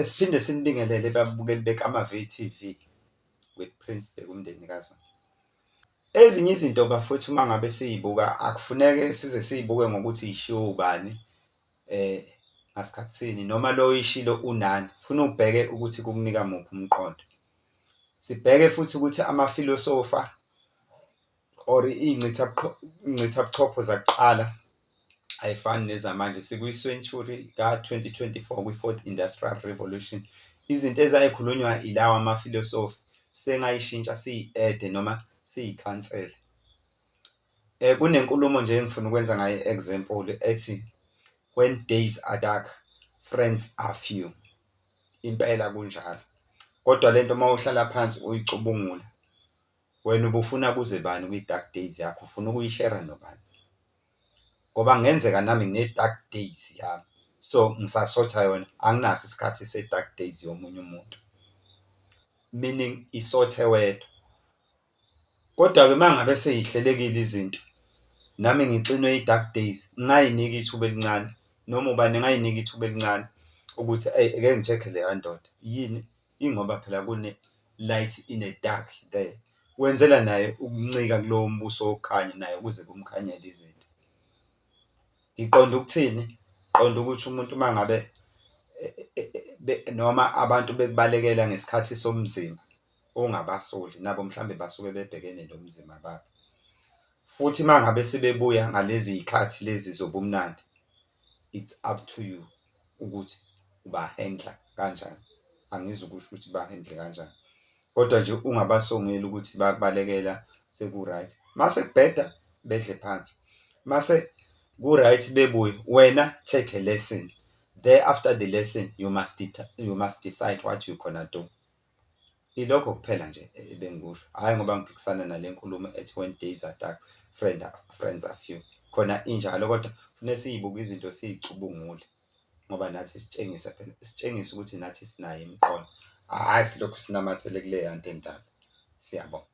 Siphinde sinibingelele babukeli beKama-VTV with Prince umndeni kaZulu. Ezinye izinto bafowethu uma ngabe siyibuka akufuneke size siyibuke ngokuthi ishiwo ubani ngasikhathi sini noma lo oyishilo unani, funa ubheke ukuthi kukunika muphi umqondo. Sibheke futhi ukuthi amafilosofa or iy'ncithabuchopho zakuqala ayifani nezamanje. Sikwi-century ka-2024 kwi-4th Industrial Revolution. Izinto ezayikhulunywa ilawa amafilosofi sengayishintsha siyi-ede noma siyikhansele. Kunenkulumo nje engifuna ukwenza ngayo i-example ethi when days are dark, friends are few. Impela kunjalo. Kodwa lento uma uhlala phansi uyicubungula, wena ubufuna kuze bani kwi-dark days yakho, ufuna ukuyishera nobani? Ngoba kungenzeka nami ngine-dark days yami, so ngisasotha yona, anginaso isikhathi se-dark days yomunye umuntu, meaning isothe wedwa. Kodwa-ke uma ngabe seyihlelekile izinto, nami ngixinwe i-dark days, ngingayinika ithuba elincane noma ubani engayinika ithuba elincane ukuthi ake ngi-check-e leya ndoda yini, ingoba phela kune-light ine-dark there. Wenzela naye ukuncika kulowo mbuso wokukhanya naye ukuze kumkhanyele izinto. Ngiqonda ukuthini? Qonda ukuthi umuntu uma ngabe noma abantu bekubalekela ngesikhathi somzimba ongabasoli, nabo mhlambe basuke bebhekene nomzimba babo. Futhi uma ngabe sebebuya ngalezi y'khathi lezi zobumnandi, it's up to you ukuthi uba-handle-a kanjani. Angizukusho ukuthi uba-handle kanjani, kodwa nje ungabasongeli ukuthi bakubalekela seku-right. Mase kubheda bedle phansi, mase ku-right bebuye, wena take a lesson. There after the lesson you must decide what you gonna do. Ilokho kuphela nje ebengikusho, hhayi ngoba ngiphikisana nale nkulumo ethi when days are dark, friends are few. Khona injalo, kodwa kufuneka siyibuke izinto siyicubungule ngoba nathi sitshengise phela, sitshengise ukuthi nathi sinayo imiqondo, hhayi silokhu sinamathele kuleya nto endala. Siyabonga.